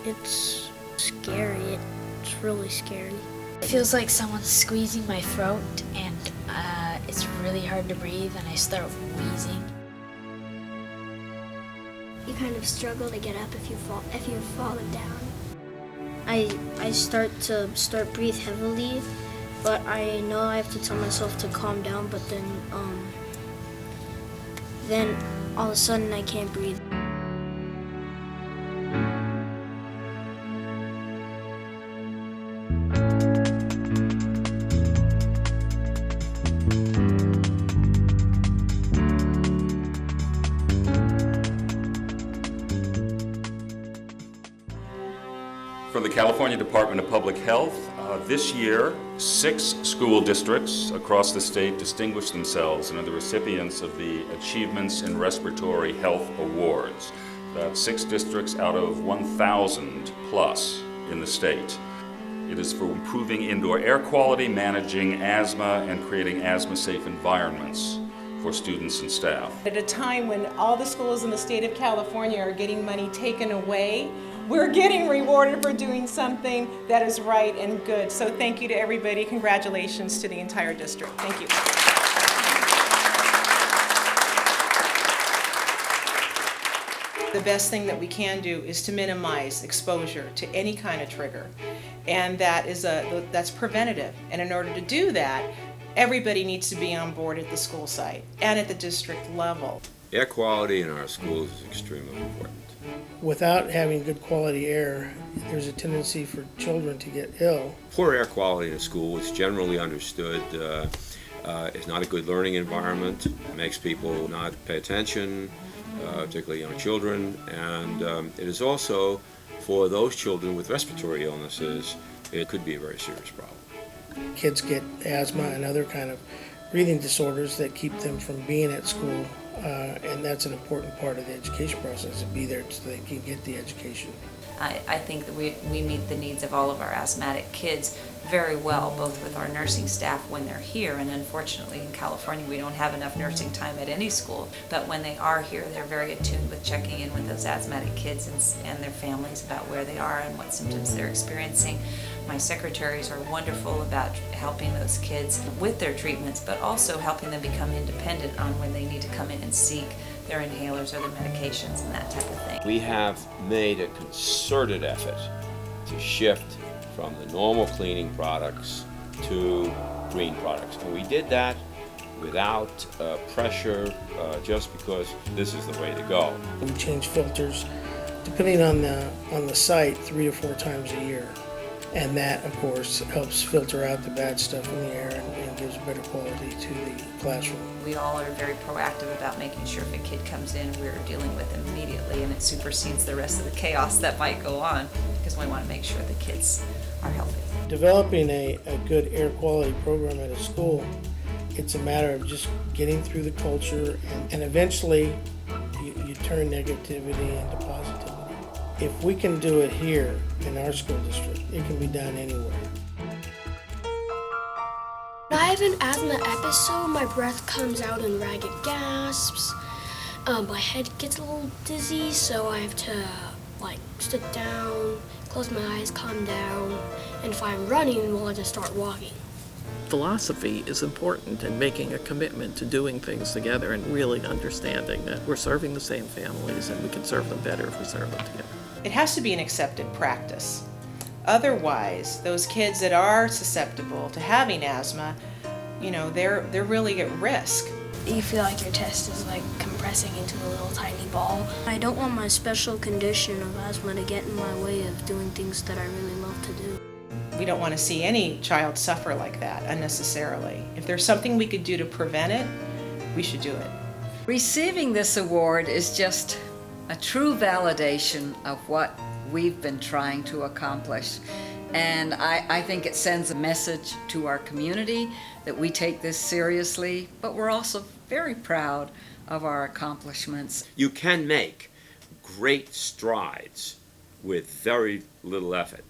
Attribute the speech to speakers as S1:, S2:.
S1: It's scary. It's really scary.
S2: It feels like someone's squeezing my throat, and it's really hard to breathe, and I start wheezing.
S1: You kind of struggle to get up if you've fallen down.
S3: I start to breathe heavily, but I know I have to tell myself to calm down, but then all of a sudden I can't breathe.
S4: From the California Department of Public Health, this year, 6 school districts across the state distinguished themselves and are the recipients of the Achievements in Respiratory Health Awards. That's 6 districts out of 1,000 plus in the state. It is for improving indoor air quality, managing asthma, and creating asthma-safe environments for students and staff.
S5: At a time when all the schools in the state of California are getting money taken away, we're getting rewarded for doing something that is right and good. So thank you to everybody. Congratulations to the entire district. Thank you. The best thing that we can do is to minimize exposure to any kind of trigger. And that's preventative. And in order to do that, everybody needs to be on board at the school site and at the district level.
S6: Air quality in our schools is extremely important.
S7: Without having good quality air, there's a tendency for children to get ill.
S6: Poor air quality in a school is generally understood is not a good learning environment. It makes people not pay attention, particularly young children, and it is also, for those children with respiratory illnesses, it could be a very serious problem.
S7: Kids get asthma and other kind of breathing disorders that keep them from being at school, and that's an important part of the education process, to be there so they can get the education.
S8: I think that we meet the needs of all of our asthmatic kids very well, both with our nursing staff when they're here, and unfortunately in California we don't have enough nursing time at any school, but when they are here they're very attuned with checking in with those asthmatic kids and their families about where they are and what symptoms they're experiencing. My secretaries are wonderful about helping those kids with their treatments, but also helping them become independent on when they need to come in and seek their inhalers or their medications and that type of thing.
S6: We have made a concerted effort to shift from the normal cleaning products to green products. And we did that without pressure, just because this is the way to go.
S7: We change filters, depending on the site, 3 to 4 times a year. And that, of course, helps filter out the bad stuff in the air and gives better quality to the classroom.
S8: We all are very proactive about making sure if a kid comes in, we're dealing with them immediately, and it supersedes the rest of the chaos that might go on, because we want to make sure the kids are healthy.
S7: Developing a good air quality program at a school, it's a matter of just getting through the culture, and eventually you turn negativity into positivity. If we can do it here in our school district, it can be done anywhere.
S1: When I have an asthma episode, my breath comes out in ragged gasps. My head gets a little dizzy, so I have to sit down, close my eyes, calm down, and if I'm running, well, I just start walking.
S9: Philosophy is important in making a commitment to doing things together and really understanding that we're serving the same families and we can serve them better if we serve them together.
S5: It has to be an accepted practice. Otherwise, those kids that are susceptible to having asthma, they're really at risk.
S2: You feel like your chest is compressing into a little tiny ball.
S3: I don't want my special condition of asthma to get in my way of doing things that I really love to do.
S5: We don't want to see any child suffer like that unnecessarily. If there's something we could do to prevent it, we should do it.
S10: Receiving this award is just a true validation of what we've been trying to accomplish. And I think it sends a message to our community that we take this seriously, but we're also very proud of our accomplishments.
S6: You can make great strides with very little effort.